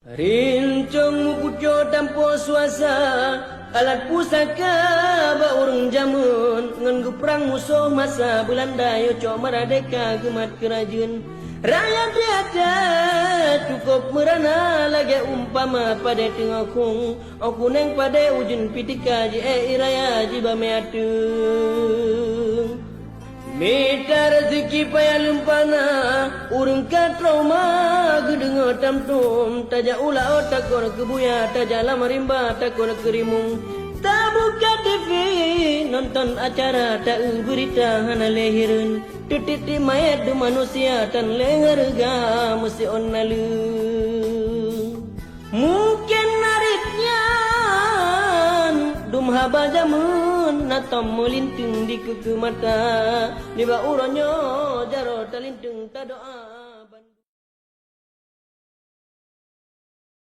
Rincong mukujo tampo suasa alat pusaka ba urang jamun ngan perang musuh masa Belanda yo cok merdeka gemat kerajaan rakyat tiada cukup merana lagi umpama pada tengah kung aku neng pada ujun pitika ji iraya ji bameatung Mita rezeki payah lempana urang ka trauma gedengo tamtum taja ula otak kor kebuya taja lama rimba takor kerimung tak buka TV nonton acara tak berita hana lehireun tititi mayat du manusia tan leherga mesti onnalu mungkin naritnya dum haba jamun natom melinting di kuku mata di ba uronyo jaro talintung ta doa